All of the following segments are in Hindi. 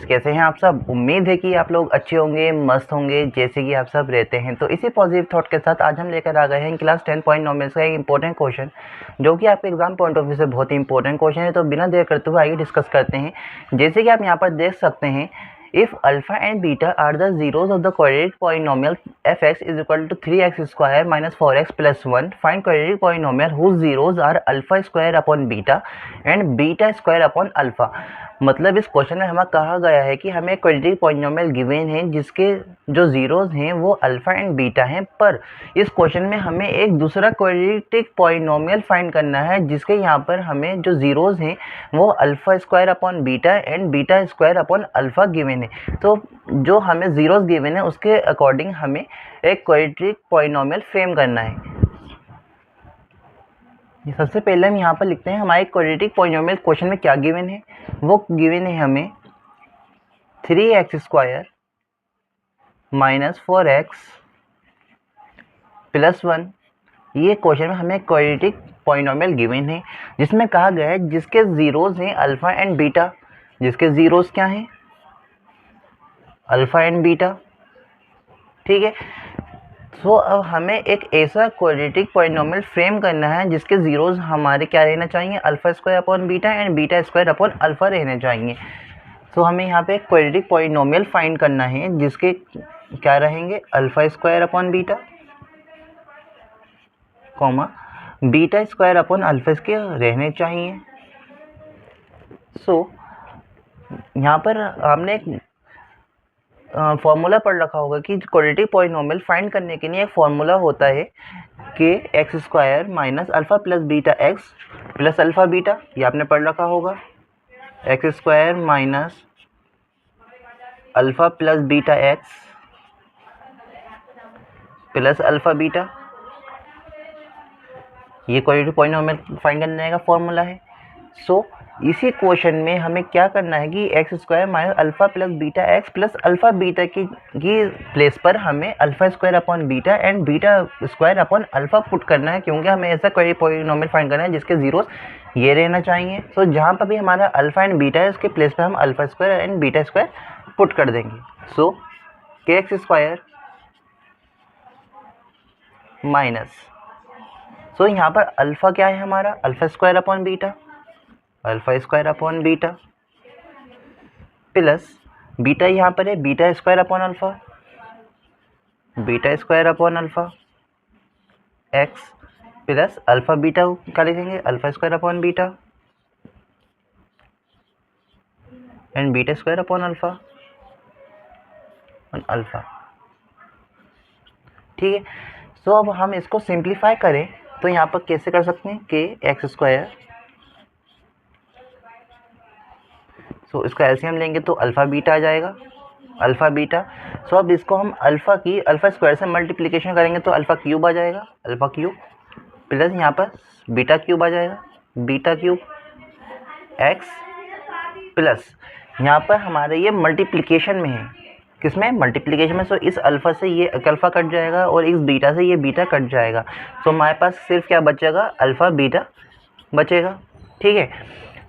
कैसे हैं आप सब। उम्मीद है कि आप लोग अच्छे होंगे, मस्त होंगे, जैसे कि आप सब रहते हैं। तो इसी पॉजिटिव थॉट के साथ आज हम लेकर आ गए हैं क्लास 10 पॉलिनोमियल्स का एक इंपॉर्टेंट क्वेश्चन, जो कि आपके एग्जाम पॉइंट ऑफ व्यू से बहुत ही इंपॉर्टेंट क्वेश्चन है। तो बिना देर करते हुए आइए डिस्कस करते हैं। जैसे कि आप यहाँ पर देख सकते हैं, if alpha and beta are the zeros of the quadratic polynomial fx is equal to 3x square minus 4x plus 1, find quadratic polynomial whose zeros are alpha square upon beta and beta square upon alpha। मतलब इस क्वेश्चन में हमें कहा गया है कि हमें क्वाड्रेटिक पॉलिनोमियल गिवन है जिसके जो जीरोज हैं वो अल्फा एंड बीटा हैं, पर इस क्वेश्चन में हमें एक दूसरा क्वाड्रेटिक पॉलिनोमियल फाइंड करना है जिसके यहाँ पर हमें जो जीरोज हैं वो alpha square upon beta and beta square upon alpha given है। तो जो हमें जीरोज गिवन है उसके अकॉर्डिंग हमें एक क्वाड्रेटिक पॉलिनोमियल फ्रेम करना है। सबसे पहले हम यहाँ पर लिखते हैं हमारे क्वाड्रेटिक पॉलिनोमियल क्वेश्चन में क्या गिवन है। वो गिवन है हमें 3x square minus 4x plus 1। ये क्वेश्चन में हमें क्वाड्रेटिक पॉलिनोमियल गिवन है जिसमें कहा गया है जिसके जीरोज हैं अल्फा एंड बीटा। जिसके जीरोज क्या हैं? Alpha and beta. ठीक है, तो अब हमें एक ऐसा क्वाड्रेटिक पॉलिनोमियल फ्रेम करना है जिसके जीरोज हमारे क्या रहना चाहिए? Alpha square upon beta and beta square upon alpha रहने चाहिए। तो हमें यहाँ पे एक क्वाड्रेटिक पॉलिनोमियल फाइंड करना है जिसके क्या रहेंगे? Alpha square upon beta comma beta square upon alpha के रहने चाहिए। सो यहाँ पर हमने एक फॉर्मूला पढ़ रखा होगा कि क्वाड्रेटिक पॉलिनोमियल फाइंड करने के लिए एक फॉर्मूला होता है कि x square minus alpha plus beta x plus alpha beta. ये आपने पढ़ रखा होगा। X square minus alpha plus beta x plus alpha beta, ये क्वाड्रेटिक पॉलिनोमियल फाइंड करने का फॉर्मूला है। सो इसी क्वेश्चन में हमें क्या करना है कि x square minus alpha plus beta x plus alpha beta की प्लेस पर हमें alpha square upon beta and beta square upon alpha put करना है, क्योंकि हमें ऐसा क्वाड्रेटिक पॉलिनोमियल फाइंड करना है जिसके जीरोस ये रहना चाहिए। सो जहाँ पर भी हमारा अल्फा एंड बीटा है उसके प्लेस पर हम alpha square and beta square put कर देंगे। सो के एक्स स्क्वायर माइनस, सो यहाँ पर अल्फा क्या है हमारा? Alpha square upon beta, alpha square upon beta plus beta यहाँ पर है beta square upon alpha, beta square upon alpha x plus alpha beta क्या लिखेंगे? Alpha square upon beta and beta square upon alpha alpha. ठीक है, सो अब हम इसको सिंप्लीफाई करें तो यहाँ पर कैसे कर सकते हैं कि एक्स स्क्वायर, सो इसका एलसीएम लेंगे तो अल्फ़ा बीटा आ जाएगा, अल्फ़ा बीटा। सो अब इसको हम अल्फ़ा स्क्वायर से मल्टीप्लिकेशन करेंगे तो अल्फ़ा क्यूब आ जाएगा, अल्फ़ा क्यूब प्लस यहाँ पर बीटा क्यूब आ जाएगा, बीटा क्यूब एक्स प्लस यहाँ पर हमारे ये मल्टीप्लिकेशन में है। किसमें? मल्टीप्लिकेशन में। सो इस अल्फ़ा से ये अल्फ़ा कट जाएगा और इस बीटा से ये बीटा कट जाएगा। सो हमारे पास सिर्फ क्या बचेगा? अल्फ़ा बीटा बचेगा। ठीक है,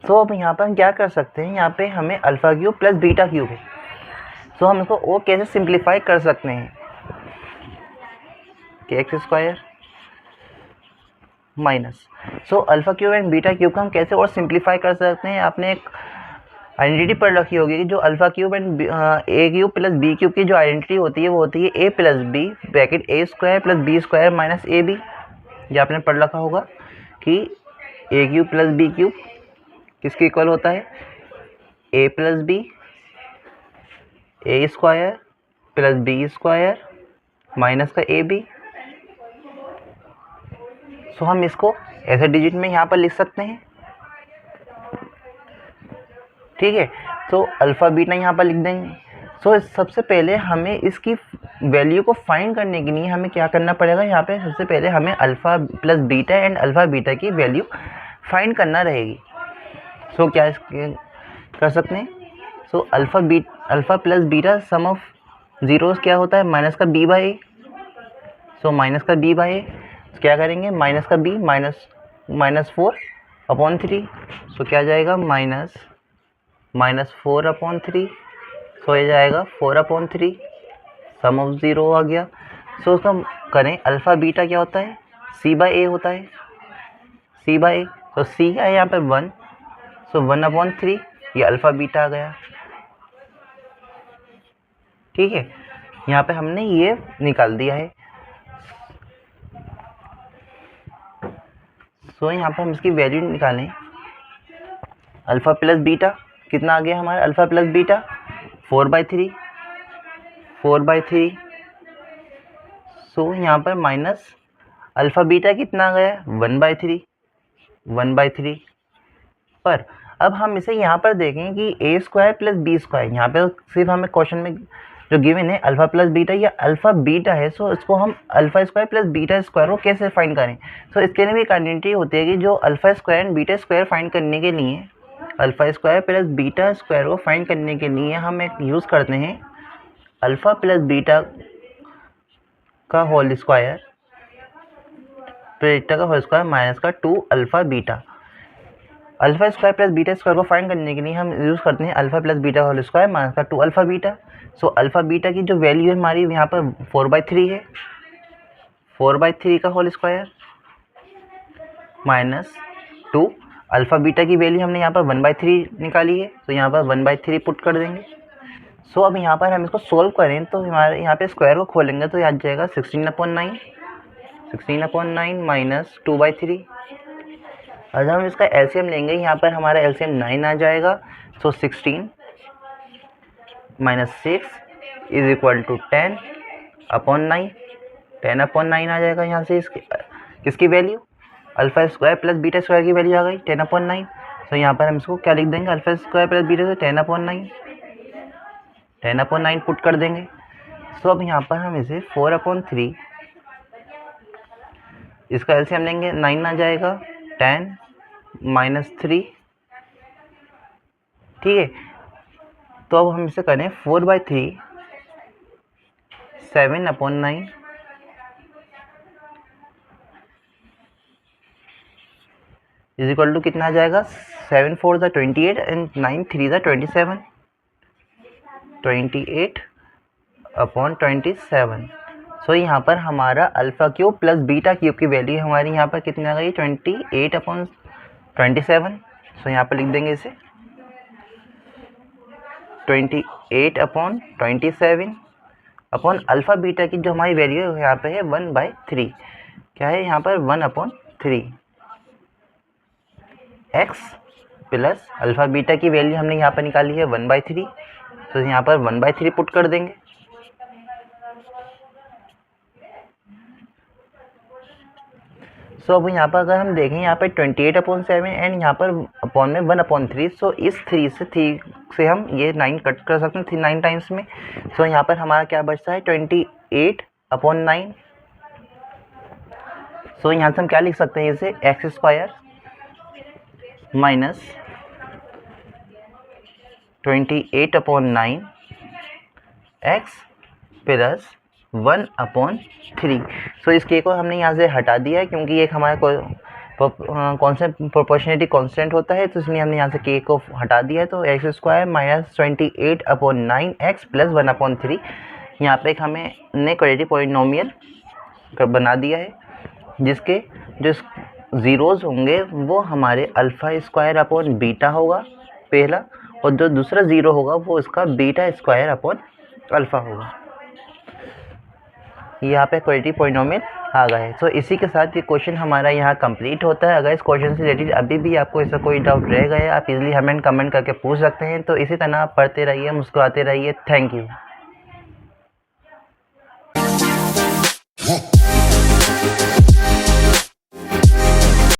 सो अब यहाँ पर हम क्या कर सकते हैं? यहाँ पे हमें alpha cube plus beta cube है। सो हम इसको और कैसे सिंप्लीफाई कर सकते हैं कि x square minus, so alpha cube and beta cube को हम कैसे और सिंप्लीफाई कर सकते हैं? आपने एक आइडेंटिटी पढ़ रखी होगी कि जो alpha cube and A cube plus B cube की जो आइडेंटिटी होती है वो होती है A plus B bracket A square plus B square minus A B. ये आपने पढ़ रखा होगा कि A cube plus B cube किसके इक्वल होता है? A plus B A square plus B square minus का ए बी। सो हम इसको ऐसे डिजिट में यहाँ पर लिख सकते हैं। ठीक है, तो अल्फ़ा बीटा यहाँ पर लिख देंगे। सो सबसे पहले हमें इसकी वैल्यू को फाइंड करने के लिए हमें क्या करना पड़ेगा? यहाँ पे सबसे पहले हमें alpha plus beta and alpha beta की वैल्यू फाइंड करना रहेगी। सो क्या कर सकते हैं? So alpha plus beta sum of zeros क्या होता है? माइनस का B by A. So minus का बी बाई ए क्या करेंगे? माइनस का बी माइनस 4 अपॉन 3। सो क्या आ जाएगा? माइनस 4 अपॉन 3 सो ये जाएगा 4/3, सम ऑफ 0 आ गया। सो उसका करें अल्फ़ा बीटा क्या होता है, C/A होता है, C/A। तो C का है यहाँ पर 1, सो 1/3 ये अल्फ़ा बीटा आ गया। ठीक है, यहाँ पे हमने ये निकाल दिया है। सो यहाँ पर हम इसकी वैल्यू निकालें, अल्फ़ा प्लस बीटा कितना आ गया हमारा, अल्फ़ा प्लस बीटा 4/3, 4/3। सो यहाँ पर माइनस अल्फ़ा बीटा कितना आ गया, 1/3, 1/3। पर अब हम इसे यहाँ पर देखें कि a² प्लस b², यहाँ पे सिर्फ हमें क्वेश्चन में जो गिवन है अल्फ़ा प्लस बीटा या अल्फ़ा बीटा है। सो इसको हम α² प्लस β² को कैसे फाइंड करें। सो इसके लिए भी एक आइडेंटिटी होती है कि जो α² एंड β² फाइंड करने के लिए, α² प्लस β² को फाइंड करने के लिए हम एक यूज़ करते हैं अल्फ़ा प्लस बीटा का होल स्क्वायर, बीटा का होल स्क्वायर माइनस का 2 अल्फ़ा बीटा। α² प्लस β² को फाइंड करने के लिए हम यूज़ करते हैं alpha plus beta whole square minus का 2 alpha beta. So alpha beta की जो वैल्यू है हमारी यहाँ पर 4/3 है, 4/3 का whole square minus 2 alpha beta की वैल्यू हमने यहाँ पर 1/3 निकाली है, तो यहाँ पर 1/3 पुट कर देंगे। सो अब यहाँ पर हम इसको सोल्व करें तो हमारे यहाँ पे स्क्वायर को खोलेंगे तो याद जाएगा 16/9, 16/9 माइनस 2/3। अगर हम इसका एलसीएम लेंगे, यहाँ पर हमारा एलसीएम 9 आ जाएगा। सो 16 माइनस 6 इज इक्वल टू 10/9, 10/9 आ जाएगा यहाँ से। इसकी वैल्यू α² प्लस β² की वैल्यू आ गई 10/9। तो यहाँ पर हम इसको क्या लिख देंगे, α² प्लस β² 10/9, 10/9 पुट कर देंगे। सो अब यहाँ पर हम इसे 4/3, इसका एलसीएम लेंगे 9 आ जाएगा, 10 माइनस 3। ठीक है, तो अब हम इसे करें 4/3 7/9 इज इक्वल टू कितना आ जाएगा, 7 4 ज़ा 28 एंड 9 3 ज़ा 27, 28/27। सो यहाँ पर हमारा alpha cube plus beta cube की वैल्यू हमारी यहाँ पर कितनी आ गई, 28/27। सो यहाँ पर लिख देंगे इसे 28/27 अपॉन अल्फ़ा बीटा की जो हमारी वैल्यू है यहाँ पे है 1/3, क्या है यहाँ पर 1/3 x प्लस अल्फ़ा बीटा की वैल्यू हमने यहाँ पर निकाली है 1/3। तो यहाँ पर 1/3 पुट कर देंगे। सो अब यहाँ पर अगर हम देखें, यहाँ पर 28/7 एंड यहाँ पर अपॉन में 1/3। सो इस 3 से हम ये 9 कट कर सकते हैं 9 टाइम्स में। सो यहाँ पर हमारा क्या बचता है 28/9। सो यहाँ से हम क्या लिख सकते हैं, इसे x² माइनस 28/9 x प्लस 1/3। सो इस के को हमने यहाँ से हटा दिया है क्योंकि एक हमारा कॉन्सेंट प्रोपोर्शनलिटी कांस्टेंट होता है, तो इसलिए हमने यहाँ से के को हटा दिया है। तो x² माइनस 28/9 x प्लस 1/3 यहाँ पे एक हमें ने क्वाड्रेटिक पॉलिनोमियल बना दिया है, जिसके जो ज़ीरोज़ होंगे वो हमारे α²/बीटा होगा पहला, और जो दूसरा ज़ीरो होगा वो इसका β²/अल्फ़ा होगा। यहाँ पे क्वाड्रेटिक पॉलिनोमियल आ गया है। सो इसी के साथ ये क्वेश्चन हमारा यहाँ कंप्लीट होता है। अगर इस क्वेश्चन से रिलेटेड अभी भी आपको ऐसा कोई डाउट रह गया, आप इजीली हमें कमेंट करके पूछ सकते हैं। तो इसी तरह आप पढ़ते रहिए, मुस्कुराते रहिए। Thank you.